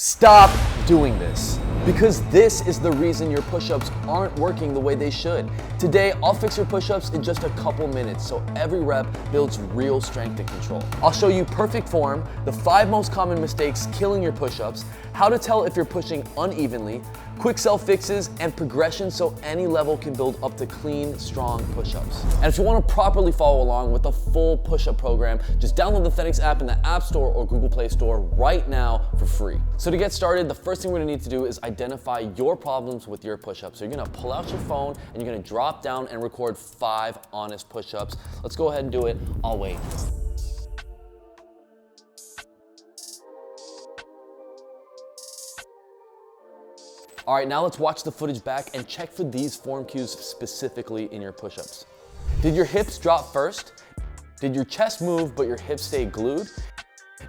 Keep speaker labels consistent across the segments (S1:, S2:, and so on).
S1: Stop doing this, because this is the reason your push-ups aren't working the way they should. Today, I'll fix your push-ups in just a couple minutes so every rep builds real strength and control. I'll show you perfect form, the 5 most common mistakes killing your push-ups, how to tell if you're pushing unevenly, quick self-fixes, and progression so any level can build up to clean, strong push-ups. And if you want to properly follow along with the full push-up program, just download the THENX app in the App Store or Google Play Store right now for free. So to get started, the first thing we're gonna need to do is identify your problems with your push-ups. So you're gonna pull out your phone and you're gonna drop down and record 5 honest push-ups. Let's go ahead and do it. I'll wait. All right, now let's watch the footage back and check for these form cues specifically in your push-ups. Did your hips drop first? Did your chest move but your hips stay glued?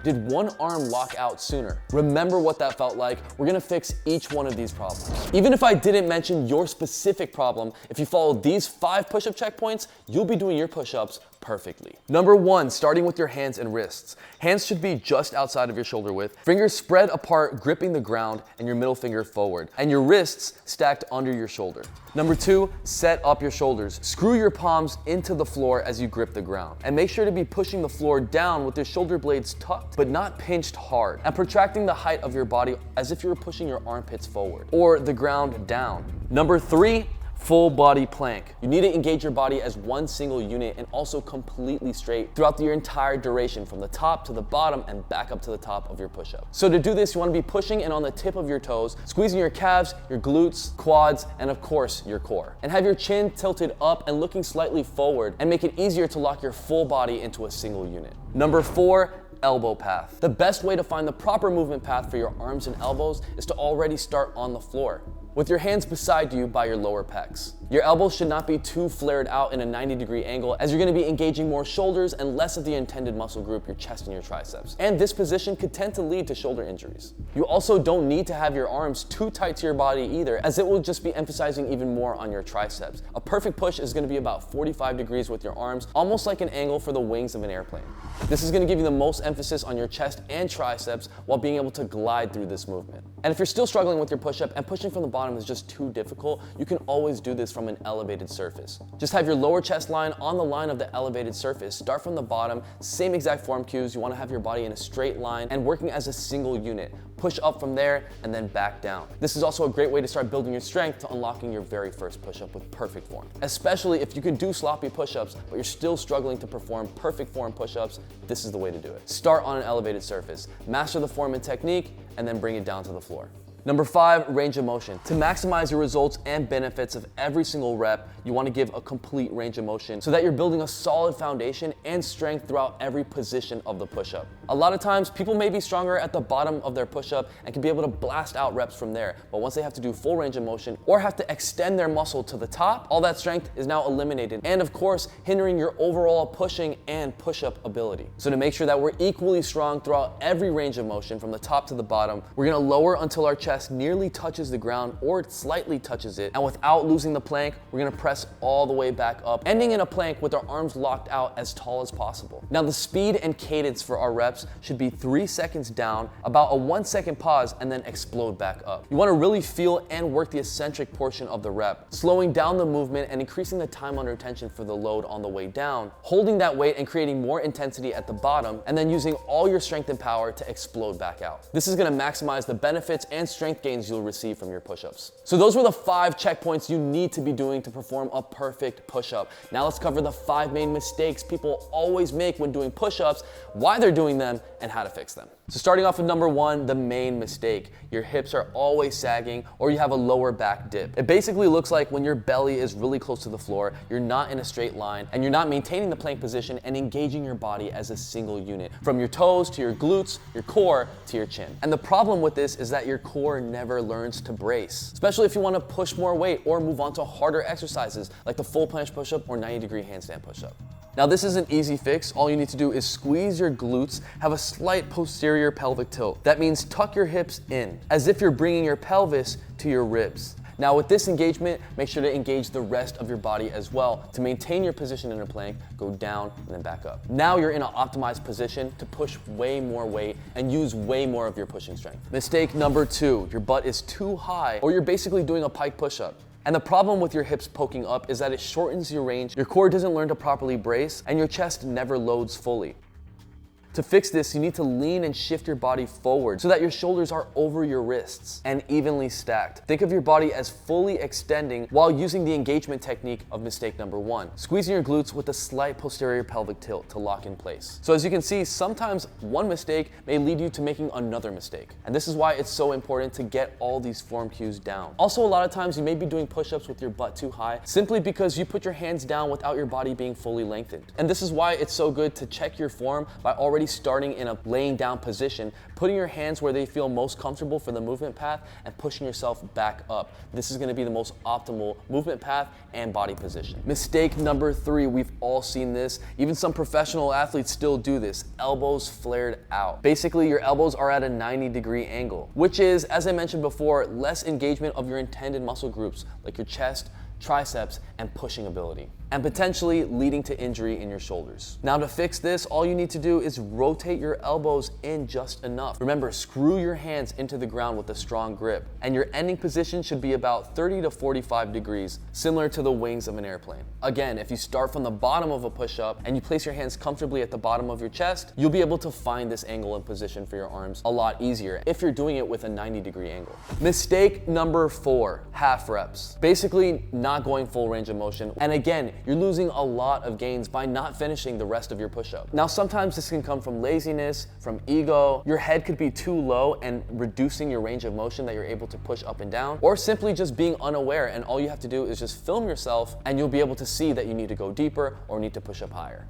S1: Did one arm lock out sooner? Remember what that felt like? We're gonna fix each one of these problems. Even if I didn't mention your specific problem, if you follow these 5 push-up checkpoints, you'll be doing your push-ups perfectly. Number 1, starting with your hands and wrists. Hands should be just outside of your shoulder width. Fingers spread apart, gripping the ground, and your middle finger forward. And your wrists stacked under your shoulder. Number 2, set up your shoulders. Screw your palms into the floor as you grip the ground. And make sure to be pushing the floor down with your shoulder blades tucked, but not pinched hard. And protracting the height of your body as if you were pushing your armpits forward, or the ground down. Number 3, full body plank. You need to engage your body as one single unit and also completely straight throughout your entire duration, from the top to the bottom and back up to the top of your push-up. So to do this, you want to be pushing and on the tip of your toes, squeezing your calves, your glutes, quads, and of course your core. And have your chin tilted up and looking slightly forward, and make it easier to lock your full body into a single unit. Number 4, elbow path. The best way to find the proper movement path for your arms and elbows is to already start on the floor, with your hands beside you by your lower pecs. Your elbows should not be too flared out in a 90-degree angle, as you're gonna be engaging more shoulders and less of the intended muscle group, your chest and your triceps. And this position could tend to lead to shoulder injuries. You also don't need to have your arms too tight to your body either, as it will just be emphasizing even more on your triceps. A perfect push is gonna be about 45 degrees with your arms, almost like an angle for the wings of an airplane. This is gonna give you the most emphasis on your chest and triceps while being able to glide through this movement. And if you're still struggling with your push-up and pushing from the bottom is just too difficult, you can always do this from an elevated surface. Just have your lower chest line on the line of the elevated surface. Start from the bottom, same exact form cues. You want to have your body in a straight line and working as a single unit. Push up from there and then back down. This is also a great way to start building your strength to unlocking your very first push-up with perfect form. Especially if you can do sloppy push-ups, but you're still struggling to perform perfect form push-ups, this is the way to do it. Start on an elevated surface, master the form and technique, and then bring it down to the floor. Number 5, range of motion. To maximize your results and benefits of every single rep, you want to give a complete range of motion so that you're building a solid foundation and strength throughout every position of the push-up. A lot of times, people may be stronger at the bottom of their push-up and can be able to blast out reps from there, but once they have to do full range of motion or have to extend their muscle to the top, all that strength is now eliminated, and of course, hindering your overall pushing and push-up ability. So to make sure that we're equally strong throughout every range of motion from the top to the bottom, we're gonna lower until our chest nearly touches the ground or slightly touches it, and without losing the plank, we're gonna press all the way back up, ending in a plank with our arms locked out as tall as possible. Now the speed and cadence for our reps should be 3 seconds down, about a 1-second pause, and then explode back up. You wanna really feel and work the eccentric portion of the rep, slowing down the movement and increasing the time under tension for the load on the way down, holding that weight and creating more intensity at the bottom, and then using all your strength and power to explode back out. This is gonna maximize the benefits and strength gains you'll receive from your push-ups. So those were the 5 checkpoints you need to be doing to perform a perfect push-up. Now let's cover the 5 main mistakes people always make when doing push-ups, why they're doing them, and how to fix them. So starting off with number 1, the main mistake. Your hips are always sagging or you have a lower back dip. It basically looks like when your belly is really close to the floor, you're not in a straight line and you're not maintaining the plank position and engaging your body as a single unit, from your toes to your glutes, your core to your chin. And the problem with this is that your core never learns to brace, especially if you want to push more weight or move on to harder exercises like the full planche push-up or 90-degree handstand push-up. Now this is an easy fix. All you need to do is squeeze your glutes, have a slight posterior pelvic tilt. That means tuck your hips in, as if you're bringing your pelvis to your ribs. Now with this engagement, make sure to engage the rest of your body as well to maintain your position in a plank, go down and then back up. Now you're in an optimized position to push way more weight and use way more of your pushing strength. Mistake number 2, your butt is too high or you're basically doing a pike push-up. And the problem with your hips poking up is that it shortens your range, your core doesn't learn to properly brace, and your chest never loads fully. To fix this, you need to lean and shift your body forward so that your shoulders are over your wrists and evenly stacked. Think of your body as fully extending while using the engagement technique of mistake number 1, squeezing your glutes with a slight posterior pelvic tilt to lock in place. So as you can see, sometimes one mistake may lead you to making another mistake. And this is why it's so important to get all these form cues down. Also, a lot of times you may be doing push-ups with your butt too high simply because you put your hands down without your body being fully lengthened. And this is why it's so good to check your form by already starting in a laying down position, putting your hands where they feel most comfortable for the movement path and pushing yourself back up. This is gonna be the most optimal movement path and body position. Mistake number 3, we've all seen this. Even some professional athletes still do this, elbows flared out. Basically, your elbows are at a 90-degree angle, which is, as I mentioned before, less engagement of your intended muscle groups like your chest, triceps, and pushing ability, and potentially leading to injury in your shoulders. Now to fix this, all you need to do is rotate your elbows in just enough. Remember, screw your hands into the ground with a strong grip, and your ending position should be about 30 to 45 degrees, similar to the wings of an airplane. Again, if you start from the bottom of a push-up and you place your hands comfortably at the bottom of your chest, you'll be able to find this angle and position for your arms a lot easier if you're doing it with a 90-degree angle. Mistake number 4, half reps. Basically, not going full range of motion. And again, you're losing a lot of gains by not finishing the rest of your push-up. Now, sometimes this can come from laziness, from ego. Your head could be too low and reducing your range of motion that you're able to push up and down, or simply just being unaware, and all you have to do is just film yourself and you'll be able to see that you need to go deeper or need to push up higher.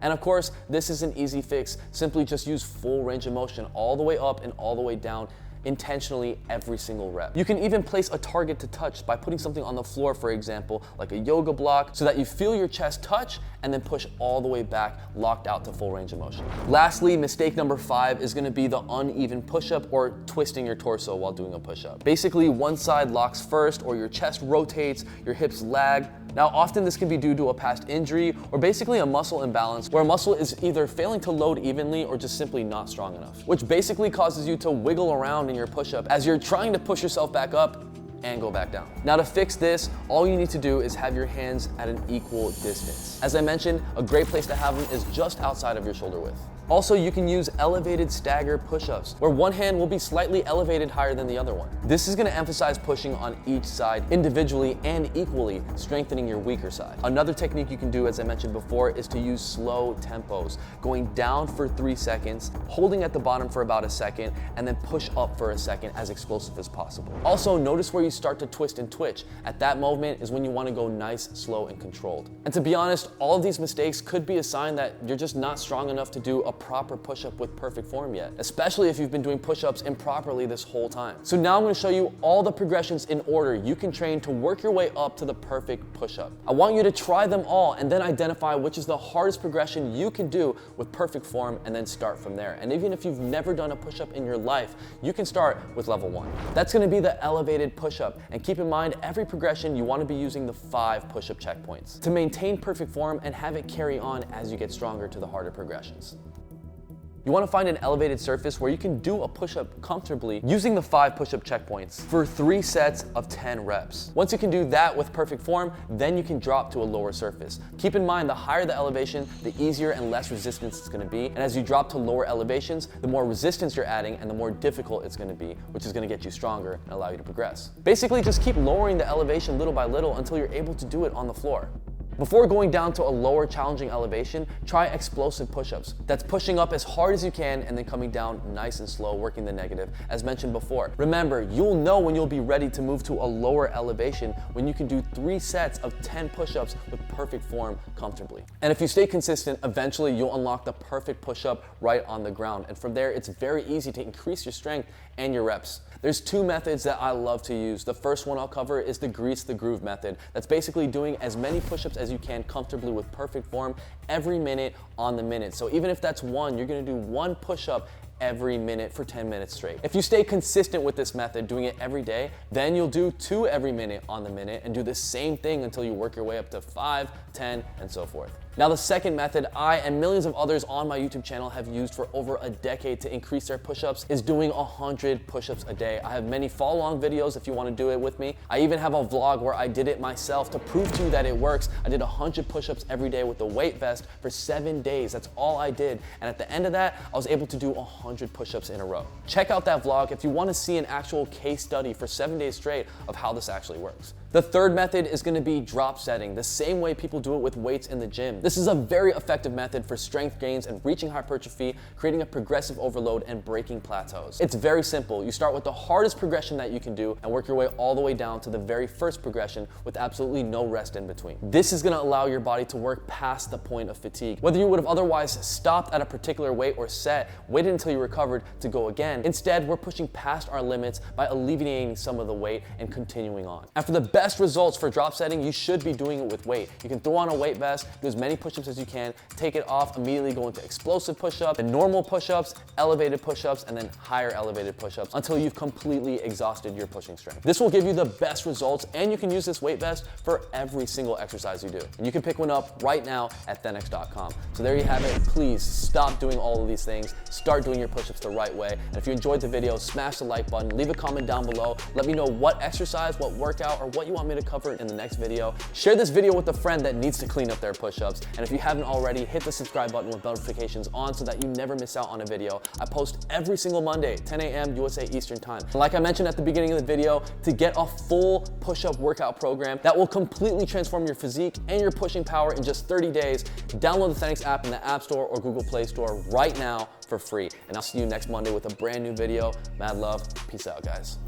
S1: And of course, this is an easy fix. Simply just use full range of motion all the way up and all the way down intentionally every single rep. You can even place a target to touch by putting something on the floor, for example, like a yoga block, so that you feel your chest touch and then push all the way back, locked out to full range of motion. Lastly, mistake number 5 is gonna be the uneven push-up or twisting your torso while doing a push-up. Basically, one side locks first or your chest rotates, your hips lag. Now, often this can be due to a past injury or basically a muscle imbalance where a muscle is either failing to load evenly or just simply not strong enough, which basically causes you to wiggle around in your push-up as you're trying to push yourself back up and go back down. Now to fix this, all you need to do is have your hands at an equal distance. As I mentioned, a great place to have them is just outside of your shoulder width. Also, you can use elevated stagger push-ups, where one hand will be slightly elevated higher than the other one. This is gonna emphasize pushing on each side individually and equally, strengthening your weaker side. Another technique you can do, as I mentioned before, is to use slow tempos, going down for 3 seconds, holding at the bottom for about a second, and then push up for a second, as explosive as possible. Also, notice where you start to twist and twitch. At that moment is when you wanna go nice, slow, and controlled. And to be honest, all of these mistakes could be a sign that you're just not strong enough to do a proper push-up with perfect form yet, especially if you've been doing push-ups improperly this whole time. So now I'm gonna show you all the progressions in order you can train to work your way up to the perfect push-up. I want you to try them all and then identify which is the hardest progression you can do with perfect form and then start from there. And even if you've never done a push-up in your life, you can start with level 1. That's gonna be the elevated push-up. And keep in mind, every progression you wanna be using the 5 push-up checkpoints to maintain perfect form and have it carry on as you get stronger to the harder progressions. You want to find an elevated surface where you can do a push-up comfortably using the 5 push-up checkpoints for 3 sets of 10 reps. Once you can do that with perfect form, then you can drop to a lower surface. Keep in mind, the higher the elevation, the easier and less resistance it's going to be. And as you drop to lower elevations, the more resistance you're adding and the more difficult it's going to be, which is going to get you stronger and allow you to progress. Basically, just keep lowering the elevation little by little until you're able to do it on the floor. Before going down to a lower challenging elevation, try explosive push-ups. That's pushing up as hard as you can and then coming down nice and slow, working the negative, as mentioned before. Remember, you'll know when you'll be ready to move to a lower elevation when you can do 3 sets of 10 push-ups with perfect form comfortably. And if you stay consistent, eventually you'll unlock the perfect push-up right on the ground. And from there, it's very easy to increase your strength and your reps. There's 2 methods that I love to use. The first one I'll cover is the grease the groove method. That's basically doing as many push-ups as you can comfortably with perfect form every minute on the minute. So even if that's 1, you're gonna do 1 push-up every minute for 10 minutes straight. If you stay consistent with this method, doing it every day, then you'll do 2 every minute on the minute and do the same thing until you work your way up to 5, 10, and so forth. Now, the second method I and millions of others on my YouTube channel have used for over a decade to increase their push-ups is doing 100 push-ups a day. I have many follow-along videos if you want to do it with me. I even have a vlog where I did it myself to prove to you that it works. I did 100 push-ups every day with the weight vest for 7 days. That's all I did. And at the end of that, I was able to do 100 push-ups in a row. Check out that vlog if you want to see an actual case study for 7 days straight of how this actually works. The third method is going to be drop setting, the same way people do it with weights in the gym. This is a very effective method for strength gains and reaching hypertrophy, creating a progressive overload and breaking plateaus. It's very simple. You start with the hardest progression that you can do and work your way all the way down to the very first progression with absolutely no rest in between. This is going to allow your body to work past the point of fatigue. Whether you would have otherwise stopped at a particular weight or set, waited until you recovered to go again, instead we're pushing past our limits by alleviating some of the weight and continuing on. After the best results for drop setting, you should be doing it with weight. You can throw on a weight vest, do as many push-ups as you can, take it off, immediately go into explosive push-ups, then normal push-ups, elevated push-ups, and then higher elevated push-ups until you've completely exhausted your pushing strength. This will give you the best results, and you can use this weight vest for every single exercise you do. And you can pick one up right now at THENX.com. So there you have it. Please stop doing all of these things. Start doing your push-ups the right way. And if you enjoyed the video, smash the like button, leave a comment down below. Let me know what exercise, what workout, or what you want me to cover in the next video. Share this video with a friend that needs to clean up their push-ups. And if you haven't already, hit the subscribe button with notifications on so that you never miss out on a video. I post every single Monday, 10 a.m. USA Eastern Time. And like I mentioned at the beginning of the video, to get a full push-up workout program that will completely transform your physique and your pushing power in just 30 days, download the THENX app in the App Store or Google Play Store right now for free. And I'll see you next Monday with a brand new video. Mad love. Peace out, guys.